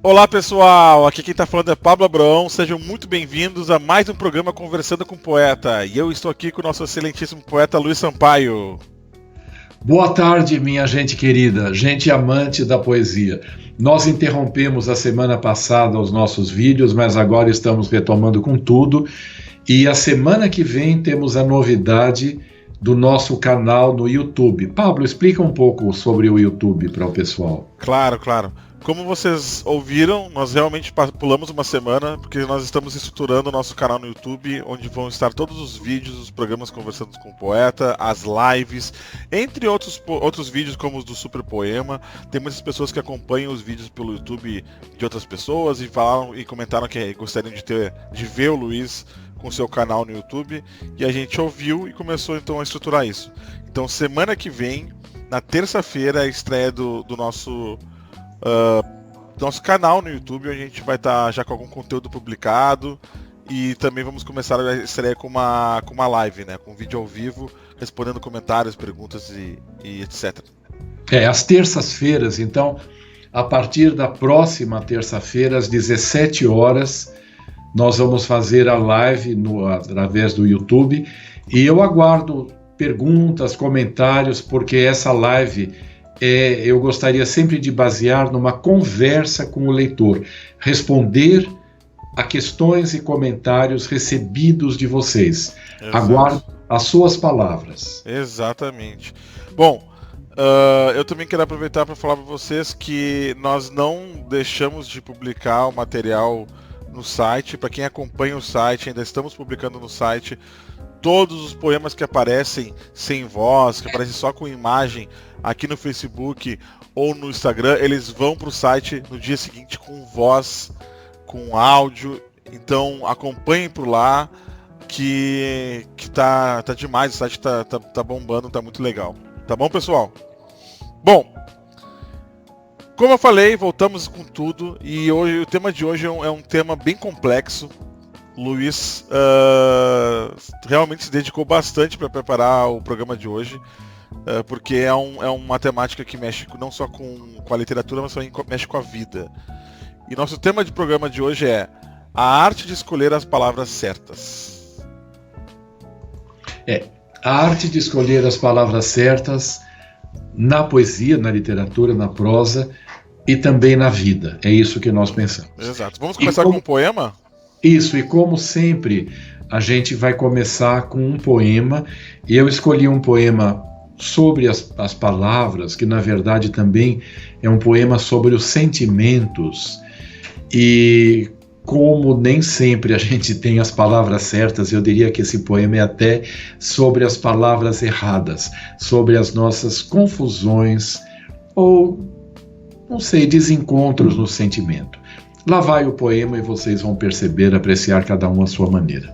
Olá pessoal, aqui quem está falando é Pablo Abraão, sejam muito bem-vindos a mais um programa Conversando com o Poeta. E eu estou aqui com o nosso excelentíssimo poeta Luiz Sampaio. Boa tarde, minha gente querida, gente amante da poesia. Nós interrompemos a semana passada os nossos vídeos, mas agora estamos retomando com tudo. E a semana que vem temos a novidade do nosso canal no YouTube. Pablo, explica um pouco sobre o YouTube para o pessoal. Claro. Como vocês ouviram, nós realmente pulamos uma semana, porque nós estamos estruturando o nosso canal no YouTube, onde vão estar todos os vídeos, os programas Conversando com o Poeta, as lives, entre outros vídeos como os do Super Poema. Tem muitas pessoas que acompanham os vídeos pelo YouTube de outras pessoas e falaram e comentaram que gostariam de ver o Luiz com seu canal no YouTube, e a gente ouviu e começou então a estruturar isso. Então semana que vem, na terça-feira, a estreia do nosso canal no YouTube, onde a gente vai estar já com algum conteúdo publicado, e também vamos começar a estreia com uma live, né, com um vídeo ao vivo, respondendo comentários, perguntas e etc. Às terças-feiras, então, a partir da próxima terça-feira, às 17 horas, nós vamos fazer a live através do YouTube, e eu aguardo perguntas, comentários, porque essa live eu gostaria sempre de basear numa conversa com o leitor, responder a questões e comentários recebidos de vocês. Exato. Aguardo as suas palavras. Exatamente. Bom, eu também quero aproveitar para falar para vocês que nós não deixamos de publicar o material no site. Para quem acompanha o site, ainda estamos publicando no site todos os poemas que aparecem sem voz, que aparecem só com imagem aqui no Facebook ou no Instagram, eles vão para o site no dia seguinte com voz, com áudio. Então acompanhem por lá que tá demais, o site tá bombando, tá muito legal. Tá bom, pessoal? Bom, como eu falei, voltamos com tudo, e hoje o tema de hoje é um tema bem complexo. Luiz realmente se dedicou bastante para preparar o programa de hoje, porque é uma temática que mexe não só com a literatura, mas também mexe com a vida. E nosso tema de programa de hoje é a arte de escolher as palavras certas. A arte de escolher as palavras certas na poesia, na literatura, na prosa e também na vida. É isso que nós pensamos. Exato. Vamos começar com um poema? Isso, e como sempre, a gente vai começar com um poema, e eu escolhi um poema sobre as palavras, que na verdade também é um poema sobre os sentimentos, e como nem sempre a gente tem as palavras certas, eu diria que esse poema é até sobre as palavras erradas, sobre as nossas confusões, ou, não sei, desencontros no sentimento. Lá vai o poema e vocês vão perceber, apreciar cada um à sua maneira.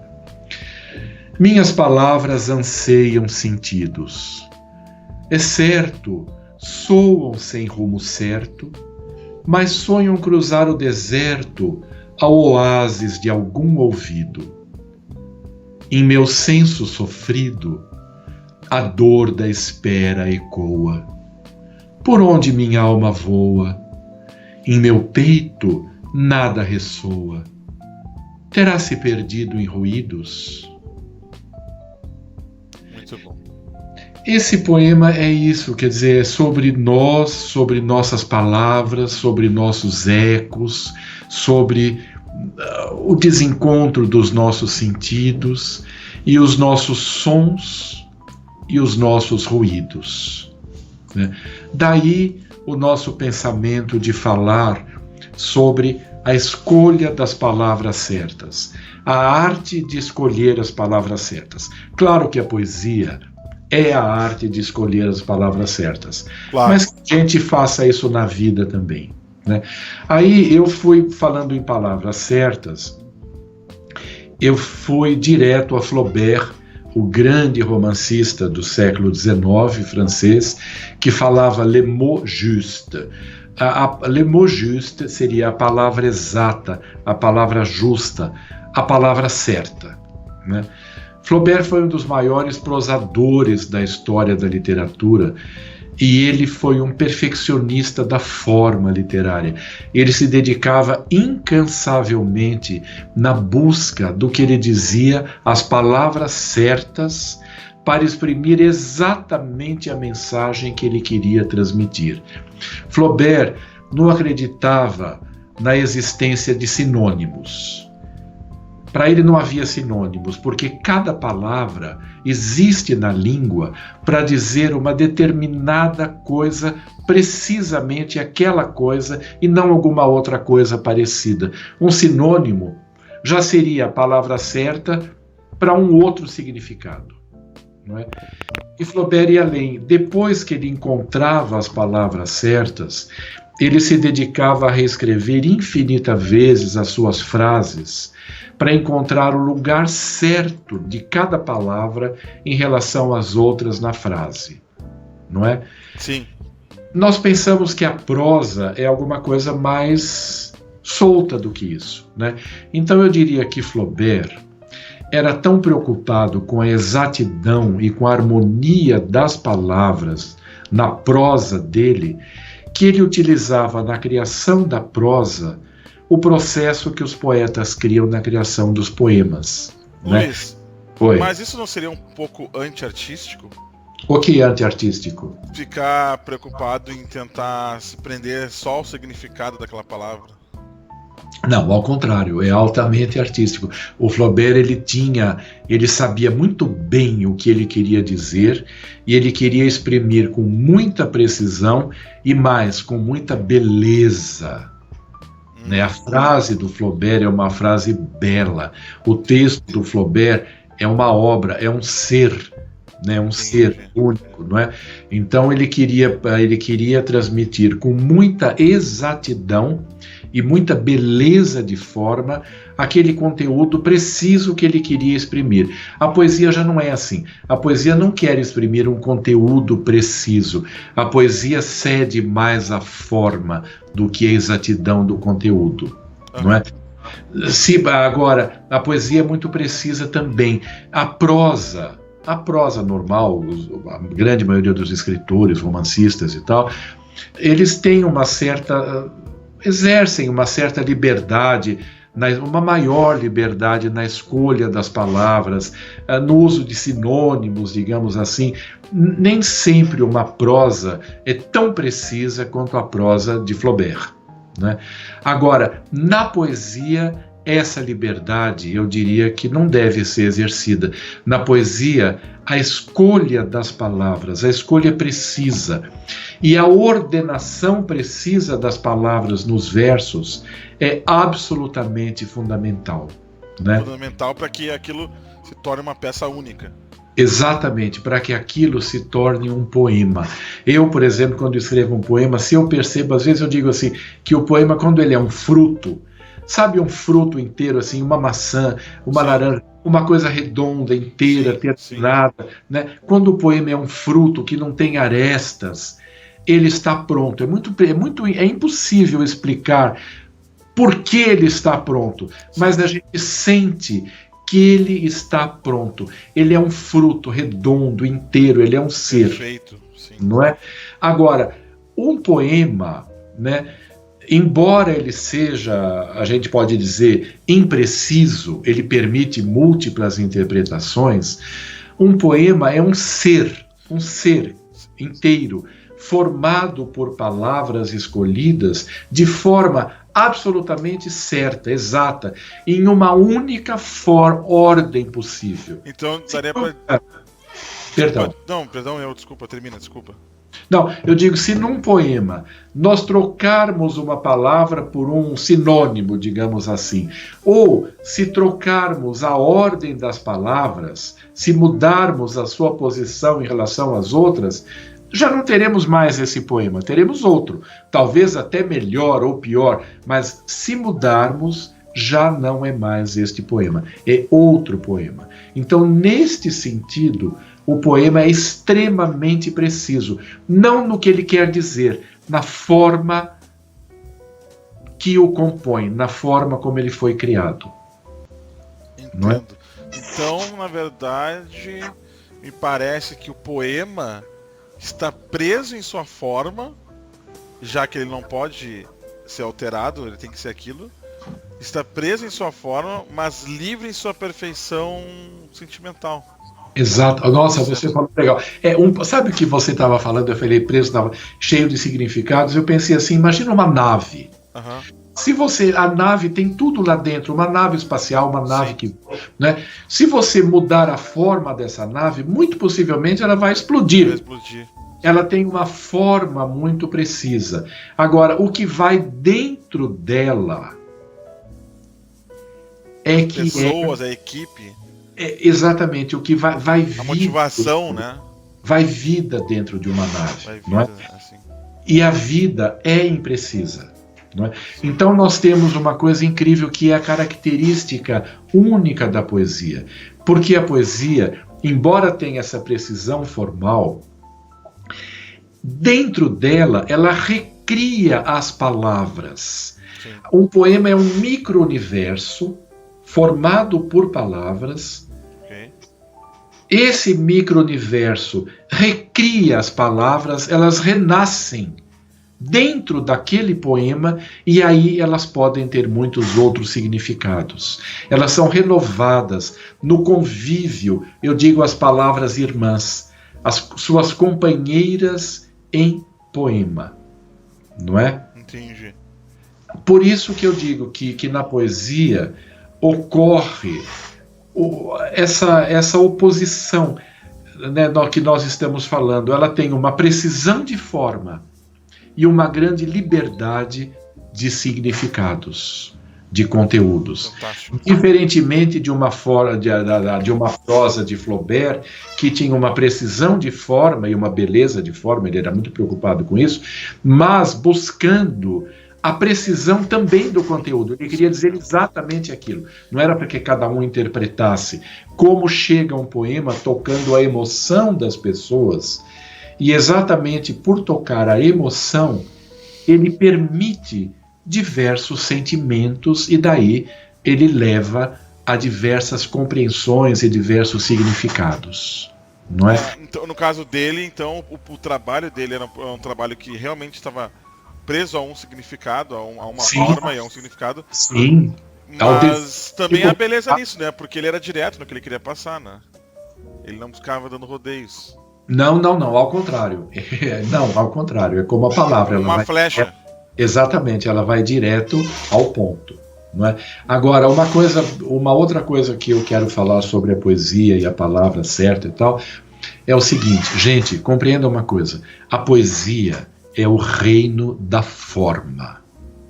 Minhas palavras anseiam sentidos. É certo, soam sem rumo certo, mas sonham cruzar o deserto ao oásis de algum ouvido. Em meu senso sofrido, a dor da espera ecoa. Por onde minha alma voa, em meu peito nada ressoa. Terá se perdido em ruídos? Muito bom. Esse poema é isso, quer dizer, é sobre nós, sobre nossas palavras, sobre nossos ecos, sobre o desencontro dos nossos sentidos e os nossos sons e os nossos ruídos, né? Daí o nosso pensamento de falar sobre a escolha das palavras certas, a arte de escolher as palavras certas. Claro que a poesia é a arte de escolher as palavras certas, claro, mas que a gente faça isso na vida também, né? Aí eu fui falando em palavras certas, eu fui direto a Flaubert, o grande romancista do século XIX francês, que falava le mot juste. Le mot juste seria a palavra exata, a palavra justa, a palavra certa, né? Flaubert foi um dos maiores prosadores da história da literatura E ele foi um perfeccionista da forma literária. Ele se dedicava incansavelmente na busca do que ele dizia, as palavras certas, para exprimir exatamente a mensagem que ele queria transmitir. Flaubert não acreditava na existência de sinônimos. Para ele não havia sinônimos, porque cada palavra existe na língua para dizer uma determinada coisa, precisamente aquela coisa, e não alguma outra coisa parecida. Um sinônimo já seria a palavra certa para um outro significado, não é? E Flaubert ia além. Depois que ele encontrava as palavras certas, ele se dedicava a reescrever infinitas vezes as suas frases para encontrar o lugar certo de cada palavra em relação às outras na frase, não é? Sim. Nós pensamos que a prosa é alguma coisa mais solta do que isso, né? Então eu diria que Flaubert era tão preocupado com a exatidão e com a harmonia das palavras na prosa dele, que ele utilizava na criação da prosa o processo que os poetas criam na criação dos poemas. Luiz, né? Oi. Mas isso não seria um pouco anti-artístico? O que é anti-artístico? Ficar preocupado em tentar se prender só ao significado daquela palavra. Não, ao contrário, é altamente artístico. O Flaubert, ele sabia muito bem o que ele queria dizer e ele queria exprimir com muita precisão e mais, com muita beleza. A frase do Flaubert é uma frase bela. O texto do Flaubert é uma obra, é um ser, né? Um ser único, não é? Então ele queria transmitir com muita exatidão e muita beleza de forma aquele conteúdo preciso que ele queria exprimir. A poesia já não é assim. A poesia não quer exprimir um conteúdo preciso. A poesia cede mais à forma do que a exatidão do conteúdo, não é? Agora, a poesia é muito precisa também. A prosa normal, a grande maioria dos escritores, romancistas e tal, eles têm exercem uma certa liberdade, uma maior liberdade na escolha das palavras, no uso de sinônimos, digamos assim. Nem sempre uma prosa é tão precisa quanto a prosa de Flaubert, né? Agora, na poesia, essa liberdade, eu diria que não deve ser exercida. Na poesia, a escolha das palavras, a escolha precisa e a ordenação precisa das palavras nos versos é absolutamente fundamental, né? Fundamental para que aquilo se torne uma peça única. Exatamente, para que aquilo se torne um poema. Eu, por exemplo, quando escrevo um poema, se eu percebo, às vezes eu digo assim, que o poema, quando ele é um fruto, sabe, um fruto inteiro, assim, uma maçã, uma laranja, uma coisa redonda, inteira, terminada, né? Quando o poema é um fruto que não tem arestas, ele está pronto. É impossível explicar por que ele está pronto, mas a gente sente que ele está pronto. Ele é um fruto redondo, inteiro, ele é um ser. Perfeito, sim. Não é? Agora, um poema, né, embora ele seja, a gente pode dizer, impreciso, ele permite múltiplas interpretações, um poema é um ser inteiro, formado por palavras escolhidas de forma absolutamente certa, exata, em uma única ordem possível. Então, daria para... Perdão. Desculpa, termina, desculpa. Não, eu digo, se num poema nós trocarmos uma palavra por um sinônimo, digamos assim, ou se trocarmos a ordem das palavras, se mudarmos a sua posição em relação às outras, já não teremos mais esse poema, teremos outro, talvez até melhor ou pior, mas se mudarmos, já não é mais este poema, é outro poema. Então, neste sentido, o poema é extremamente preciso, não no que ele quer dizer, na forma que o compõe, na forma como ele foi criado. Entendo. Não é? Então, na verdade, me parece que o poema está preso em sua forma, já que ele não pode ser alterado, ele tem que ser aquilo. Está preso em sua forma, mas livre em sua perfeição sentimental. Exato. Nossa, você falou legal. Sabe o que você estava falando? Eu falei, preso, estava cheio de significados. Eu pensei assim, imagina uma nave. Se a nave tem tudo lá dentro, uma nave espacial, uma nave que, né? Se você mudar a forma dessa nave, muito possivelmente ela vai explodir. Ela tem uma forma muito precisa. Agora, o que vai dentro dela é que pessoas, a equipe. Exatamente, o que vai vida. A motivação, né? Vai vida dentro de uma nave. Vai vida, não é? Assim. E a vida é imprecisa. Não é? Então nós temos uma coisa incrível que é a característica única da poesia. Porque a poesia, embora tenha essa precisão formal, dentro dela ela recria as palavras. Sim. Um poema é um micro-universo formado por palavras. Esse micro-universo recria as palavras, elas renascem dentro daquele poema e aí elas podem ter muitos outros significados. Elas são renovadas no convívio, eu digo as palavras irmãs, as suas companheiras em poema, não é? Entendi. Por isso que eu digo que na poesia ocorre essa oposição, né, que nós estamos falando. Ela tem uma precisão de forma e uma grande liberdade de significados, de conteúdos. Fantástico. Diferentemente de uma prosa de Flaubert, que tinha uma precisão de forma e uma beleza de forma, ele era muito preocupado com isso, mas buscando a precisão também do conteúdo. Ele queria dizer exatamente aquilo. Não era para que cada um interpretasse. Como chega um poema tocando a emoção das pessoas, e exatamente por tocar a emoção, ele permite diversos sentimentos, e daí ele leva a diversas compreensões e diversos significados. Não é? Então, no caso dele, então, o trabalho dele era um trabalho que realmente estava preso a um significado, a uma forma e a um significado. Sim. Mas também há beleza nisso, né? Porque ele era direto no que ele queria passar, né? Ele não buscava dando rodeios. Não, ao contrário. Não, ao contrário. É como a palavra. Uma flecha. Exatamente, ela vai direto ao ponto. Não é? Agora, uma outra coisa que eu quero falar sobre a poesia e a palavra certa e tal, é o seguinte, gente, compreenda uma coisa. A poesia é o reino da forma.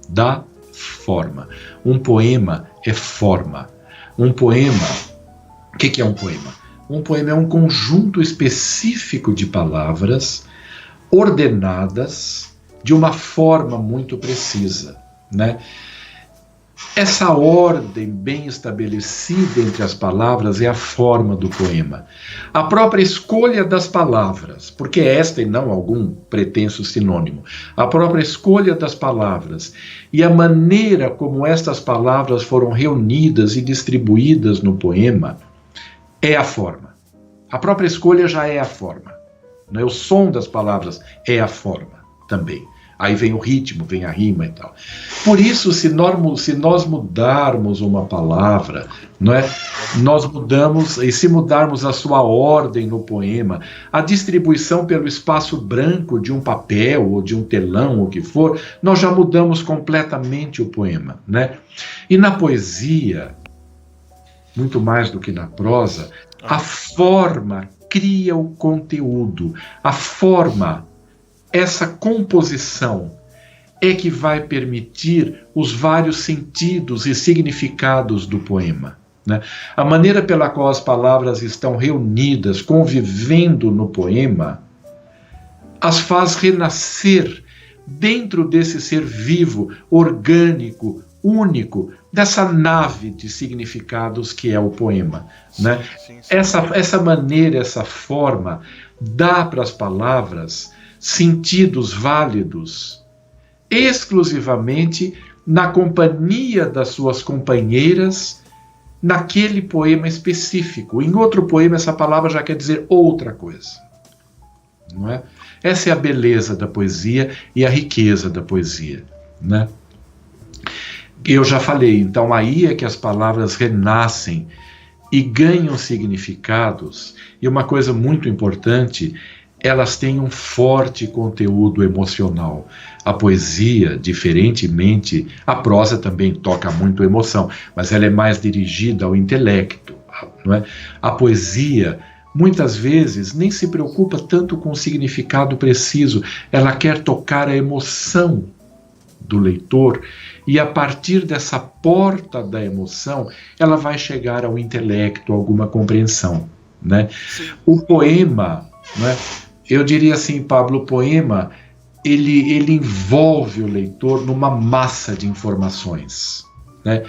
Da forma. Um poema é forma. Um poema... O que é um poema? Um poema é um conjunto específico de palavras ordenadas de uma forma muito precisa, né? Essa ordem bem estabelecida entre as palavras é a forma do poema. A própria escolha das palavras, porque é esta e não algum pretenso sinônimo, a própria escolha das palavras e a maneira como estas palavras foram reunidas e distribuídas no poema é a forma. A própria escolha já é a forma. Né? O som das palavras é a forma também. Aí vem o ritmo, vem a rima e tal. Por isso, se nós mudarmos uma palavra, não é? Nós mudamos, e se mudarmos a sua ordem no poema, a distribuição pelo espaço branco de um papel ou de um telão, ou o que for, nós já mudamos completamente o poema, né? E na poesia, muito mais do que na prosa, a forma cria o conteúdo. A forma, essa composição, é que vai permitir os vários sentidos e significados do poema. Né? A maneira pela qual as palavras estão reunidas, convivendo no poema, as faz renascer dentro desse ser vivo, orgânico, único, dessa nave de significados que é o poema. Né? Sim. Essa maneira, essa forma, dá para as palavras sentidos válidos exclusivamente na companhia das suas companheiras naquele poema específico. Em outro poema essa palavra já quer dizer outra coisa. não é? Essa é a beleza da poesia e a riqueza da poesia, né? Eu já falei, então aí é que as palavras renascem e ganham significados, e uma coisa muito importante, elas têm um forte conteúdo emocional. A poesia, diferentemente, a prosa também toca muito emoção, mas ela é mais dirigida ao intelecto, não é? A poesia, muitas vezes, nem se preocupa tanto com o significado preciso, ela quer tocar a emoção do leitor, e a partir dessa porta da emoção, ela vai chegar ao intelecto, a alguma compreensão, né? O poema, né? Eu diria assim, Pablo, o poema, ele envolve o leitor numa massa de informações, né?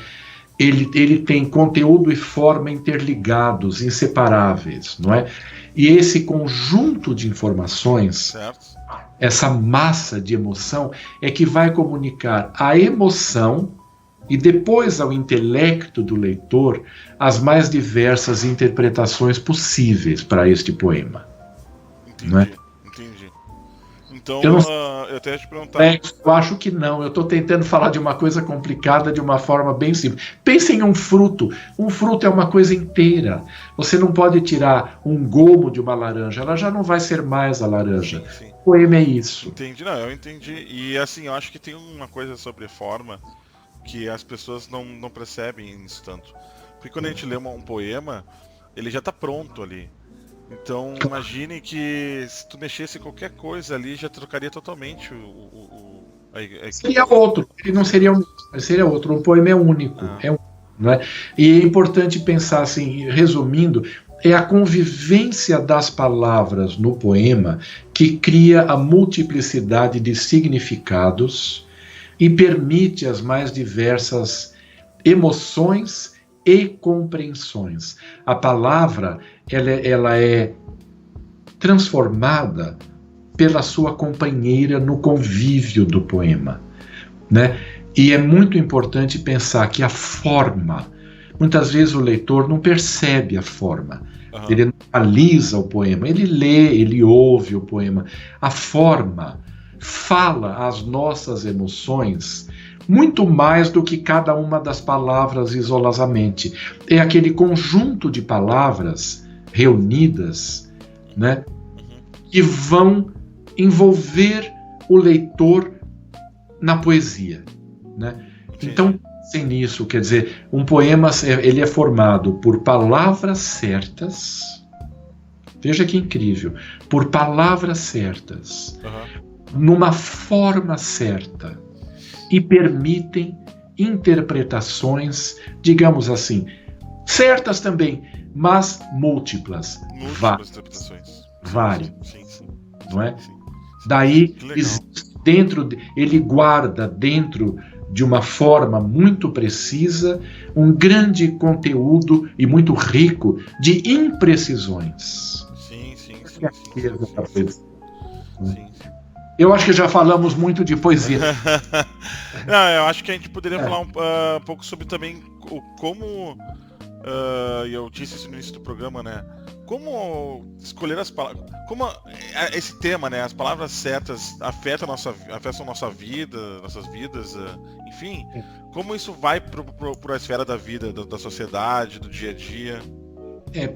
Ele tem conteúdo e forma interligados, inseparáveis, não é? E esse conjunto de informações, certo, essa massa de emoção, é que vai comunicar a emoção e depois ao intelecto do leitor as mais diversas interpretações possíveis para este poema. Entendi, não é? Entendi. Então, eu até ia te perguntar... Eu acho que não. Eu estou tentando falar de uma coisa complicada de uma forma bem simples. Pense em um fruto. Um fruto é uma coisa inteira. Você não pode tirar um gomo de uma laranja. Ela já não vai ser mais a laranja. Sim, sim. O poema é isso. Entendi. Não, eu entendi. E assim, eu acho que tem uma coisa sobre forma que as pessoas não percebem isso tanto. Porque quando a gente lê um poema, ele já está pronto ali. Então, imagine que se tu mexesse qualquer coisa ali, já trocaria totalmente Seria outro, ele não seria um, seria outro. Um poema é único, não é? E é importante pensar assim, resumindo, é a convivência das palavras no poema que cria a multiplicidade de significados e permite as mais diversas emoções e compreensões. A palavra, ela é transformada pela sua companheira no convívio do poema, né? E é muito importante pensar que a forma, muitas vezes o leitor não percebe a forma, ele não analisa o poema, ele lê, ele ouve o poema. A forma fala as nossas emoções muito mais do que cada uma das palavras isoladamente. É aquele conjunto de palavras reunidas, né, que vão envolver o leitor na poesia, né? Então, sem nisso, quer dizer, um poema ele é formado por palavras certas, veja que incrível, por palavras certas, numa forma certa, e permitem interpretações, digamos assim, certas também, mas múltiplas. Múltiplas interpretações. Várias. Sim. Não é? Daí, ele guarda dentro de uma forma muito precisa um grande conteúdo e muito rico de imprecisões. Sim. Eu acho que já falamos muito de poesia. Não, eu acho que a gente poderia falar um pouco sobre também como, eu disse isso no início do programa, né? Como escolher as palavras, como esse tema, né? As palavras certas afetam a nossa vida, nossas vidas, enfim. Como isso vai para a esfera da vida, da sociedade, do dia a dia?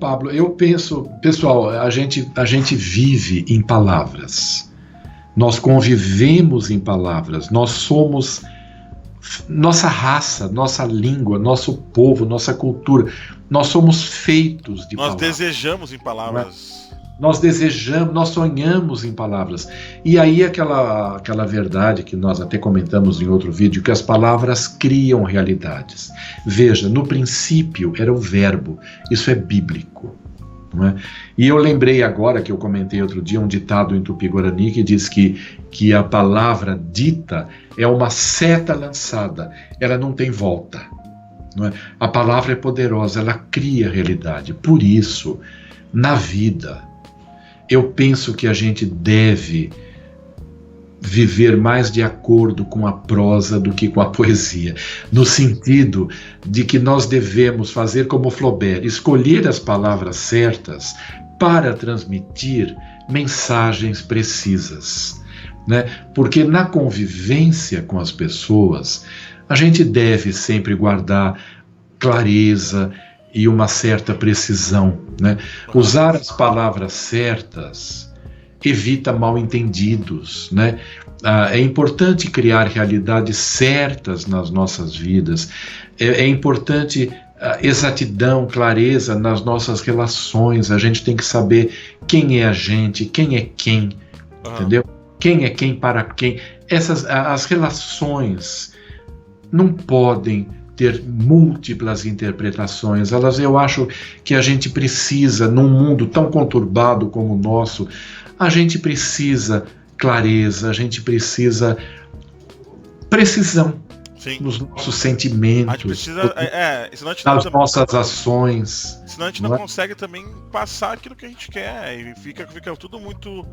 Pablo, eu penso, pessoal, a gente vive em palavras. Nós convivemos em palavras, nós somos nossa raça, nossa língua, nosso povo, nossa cultura, nós somos feitos de palavras. Nós desejamos em palavras. Nós desejamos, nós sonhamos em palavras. E aí aquela verdade que nós até comentamos em outro vídeo, que as palavras criam realidades. Veja, no princípio era o verbo, isso é bíblico. Não é? E eu lembrei agora, que eu comentei outro dia, um ditado em Tupi-Guarani que diz que a palavra dita é uma seta lançada, ela não tem volta. Não é? A palavra é poderosa, ela cria realidade. Por isso, na vida, eu penso que a gente deve viver mais de acordo com a prosa do que com a poesia, no sentido de que nós devemos fazer como Flaubert, escolher as palavras certas para transmitir mensagens precisas, né? Porque na convivência com as pessoas, a gente deve sempre guardar clareza e uma certa precisão, né? Usar as palavras certas evita mal-entendidos, né? É importante criar realidades certas nas nossas vidas. É importante exatidão, clareza nas nossas relações. A gente tem que saber quem é a gente, quem é quem, entendeu? Quem é quem para quem. As relações não podem ter múltiplas interpretações. Eu acho que a gente precisa, num mundo tão conturbado como o nosso, a gente precisa clareza, a gente precisa precisão. Sim. Nos nossos sentimentos, a gente precisa, nas nossas ações. Senão a gente não consegue também passar aquilo que a gente quer, e fica tudo muito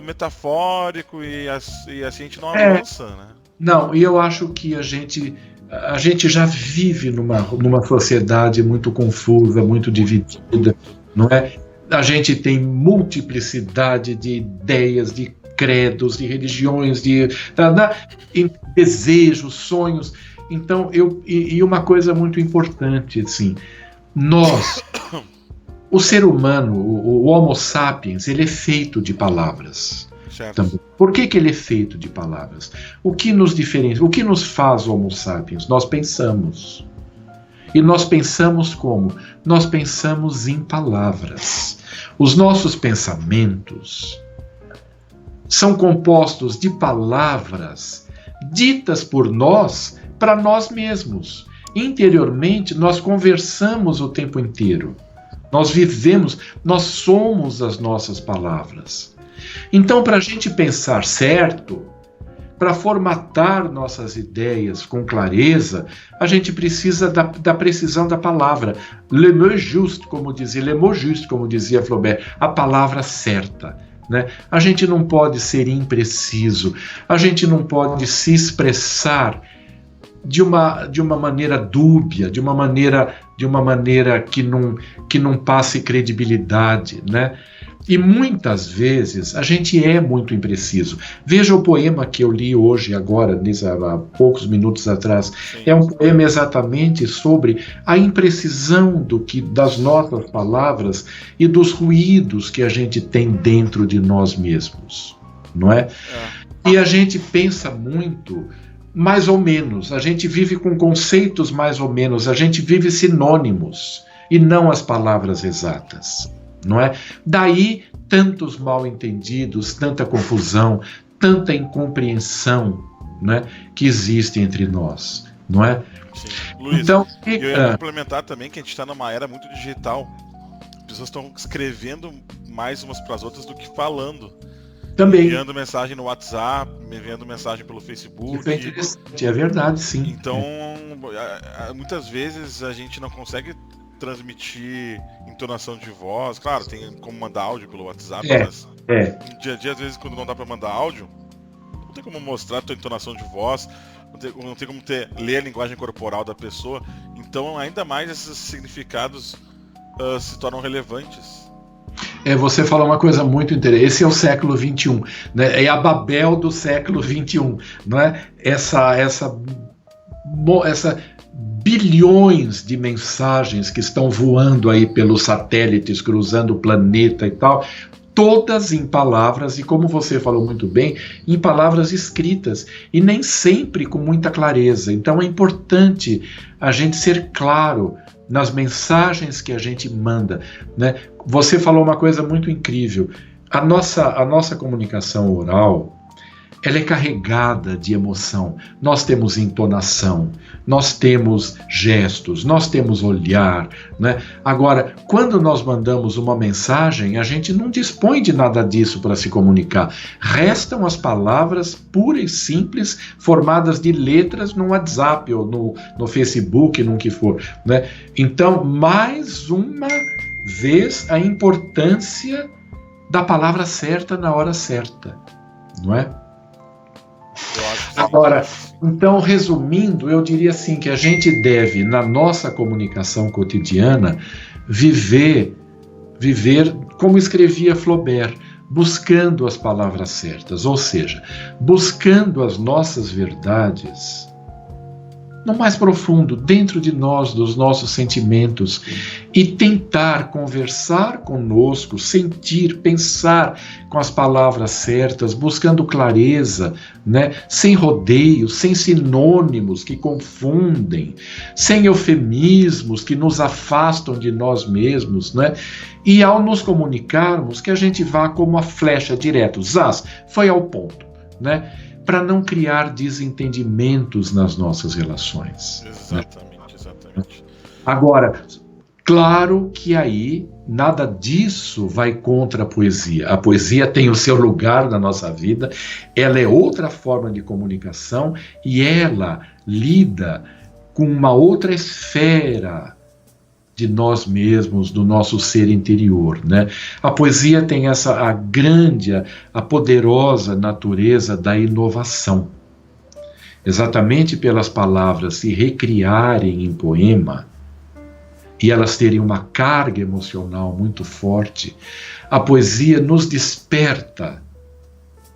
metafórico, e assim a gente não avança, né? Não, e eu acho que a gente já vive numa sociedade muito confusa, muito dividida, não é? A gente tem multiplicidade de ideias, de credos, de religiões, de desejos, sonhos. Então, e uma coisa muito importante, assim, o ser humano, o Homo sapiens, ele é feito de palavras. Também. Por que ele é feito de palavras? O que nos diferencia? O que nos faz Homo sapiens? Nós pensamos. E nós pensamos como? Nós pensamos em palavras. Os nossos pensamentos são compostos de palavras ditas por nós para nós mesmos. Interiormente, nós conversamos o tempo inteiro. Nós vivemos, nós somos as nossas palavras. Então, para a gente pensar certo, para formatar nossas ideias com clareza, a gente precisa da precisão da palavra. Le mot juste, como dizia Flaubert, a palavra certa. Né? A gente não pode ser impreciso, a gente não pode se expressar de uma maneira dúbia, de uma maneira que não passe credibilidade, né? E muitas vezes a gente é muito impreciso. Veja o poema que eu li hoje, agora, há poucos minutos atrás. Sim. É um poema exatamente sobre a imprecisão das nossas palavras e dos ruídos que a gente tem dentro de nós mesmos, não é? E a gente pensa muito, mais ou menos, a gente vive com conceitos mais ou menos, a gente vive sinônimos e não as palavras exatas. Não é? Daí tantos mal-entendidos, tanta confusão, tanta incompreensão, né, que existe entre nós, não é? Sim. Luiz, então, eu ia complementar também que a gente está numa era muito digital. As pessoas estão escrevendo mais umas para as outras do que falando. Também. Enviando mensagem no WhatsApp, enviando mensagem pelo Facebook. Isso é interessante, é verdade, sim. Então, muitas vezes a gente não consegue transmitir entonação de voz. Claro, tem como mandar áudio pelo WhatsApp, mas no dia a dia, às vezes, quando não dá pra mandar áudio, não tem como mostrar a tua entonação de voz, não tem como ler a linguagem corporal da pessoa. Então, ainda mais esses significados se tornam relevantes. Você falou uma coisa muito interessante. Esse é o século XXI, né? É a Babel do século XXI, não é? Essa bilhões de mensagens que estão voando aí pelos satélites, cruzando o planeta e tal, todas em palavras, e como você falou muito bem, em palavras escritas, e nem sempre com muita clareza. Então é importante a gente ser claro nas mensagens que a gente manda, né? Você falou uma coisa muito incrível. A nossa comunicação oral, ela é carregada de emoção. Nós temos entonação, nós temos gestos, nós temos olhar, né? Agora, quando nós mandamos uma mensagem, a gente não dispõe de nada disso para se comunicar. Restam as palavras puras e simples, formadas de letras no WhatsApp ou no Facebook, no que for, né? Então, mais uma vez, a importância da palavra certa na hora certa, não é? Agora, então, resumindo, eu diria assim que a gente deve, na nossa comunicação cotidiana, viver como escrevia Flaubert, buscando as palavras certas, ou seja, buscando as nossas verdades no mais profundo, dentro de nós, dos nossos sentimentos, e tentar conversar conosco, sentir, pensar com as palavras certas, buscando clareza, né? Sem rodeios, sem sinônimos que confundem, sem eufemismos que nos afastam de nós mesmos, né? E ao nos comunicarmos, que a gente vá como a flecha direto, zaz, foi ao ponto, né? Para não criar desentendimentos nas nossas relações. Exatamente, exatamente. Agora, claro que aí nada disso vai contra a poesia. A poesia tem o seu lugar na nossa vida, ela é outra forma de comunicação e ela lida com uma outra esfera de nós mesmos, do nosso ser interior, né? A poesia tem a grande, a poderosa natureza da inovação. Exatamente pelas palavras se recriarem em poema e elas terem uma carga emocional muito forte, a poesia nos desperta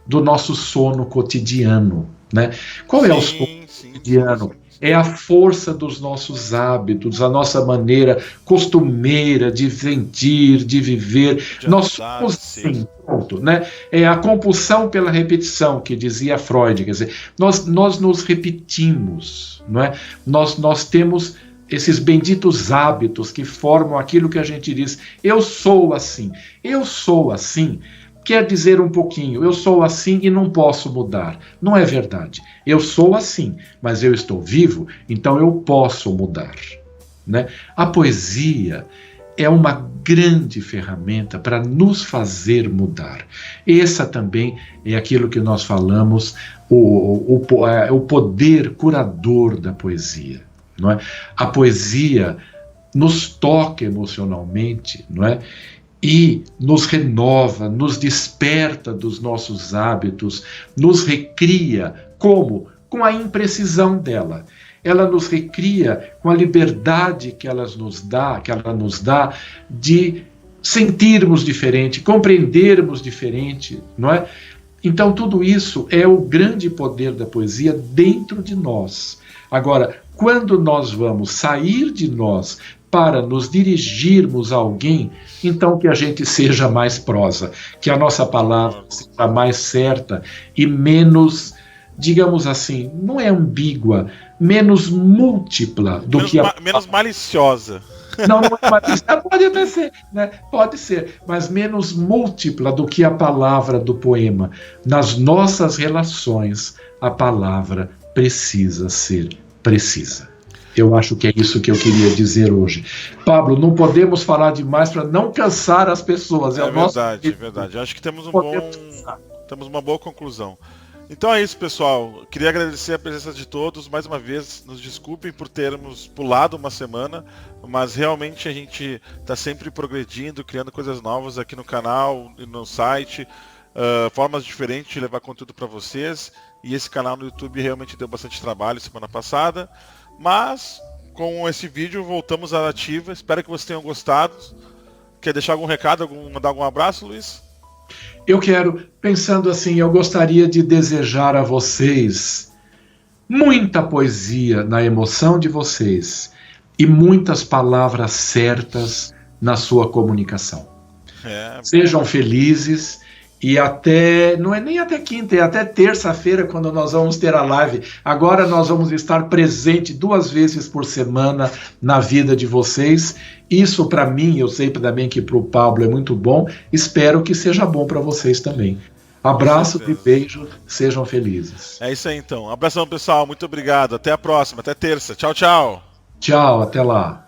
do nosso sono cotidiano, né? Qual é o sono cotidiano? É a força dos nossos hábitos, a nossa maneira costumeira de sentir, de viver. Nós somos assim, pronto, né? É a compulsão pela repetição, que dizia Freud. Quer dizer, nós nos repetimos, não é? Nós temos esses benditos hábitos que formam aquilo que a gente diz, eu sou assim. Eu sou assim quer dizer um pouquinho, eu sou assim e não posso mudar. Não é verdade. Eu sou assim, mas eu estou vivo, então eu posso mudar, né? A poesia é uma grande ferramenta para nos fazer mudar. Essa também é aquilo que nós falamos, o poder curador da poesia, não é? A poesia nos toca emocionalmente, não é? E nos renova, nos desperta dos nossos hábitos, nos recria. Como? Com a imprecisão dela. Ela nos recria com a liberdade que ela nos dá de sentirmos diferente, compreendermos diferente, não é? Então tudo isso é o grande poder da poesia dentro de nós. Agora, quando nós vamos sair de nós para nos dirigirmos a alguém, então que a gente seja mais prosa, que a nossa palavra seja mais certa e menos, digamos assim, não é ambígua, menos múltipla do que menos maliciosa. Não é maliciosa, pode até ser, né? Pode ser, mas menos múltipla do que a palavra do poema. Nas nossas relações, a palavra precisa ser precisa. Eu acho que é isso que eu queria dizer hoje. Pablo, não podemos falar demais para não cansar as pessoas. É verdade, é verdade. Acho que temos uma boa conclusão. Então é isso, pessoal. Queria agradecer a presença de todos. Mais uma vez, nos desculpem por termos pulado uma semana, mas realmente a gente está sempre progredindo, criando coisas novas aqui no canal e no site, formas diferentes de levar conteúdo para vocês. E esse canal no YouTube realmente deu bastante trabalho semana passada. Mas, com esse vídeo, voltamos à ativa. Espero que vocês tenham gostado. Quer deixar algum recado, mandar algum abraço, Luiz? Eu quero, pensando assim, eu gostaria de desejar a vocês muita poesia na emoção de vocês e muitas palavras certas na sua comunicação. Sejam felizes. E até, não é nem até quinta, é até terça-feira quando nós vamos ter a live. Agora nós vamos estar presente 2 vezes por semana na vida de vocês. Isso para mim, eu sei também que para o Pablo é muito bom. Espero que seja bom para vocês também. Abraço e beijo, sejam felizes. É isso aí então. Abração, pessoal. Muito obrigado. Até a próxima, até terça. Tchau, tchau. Tchau, até lá.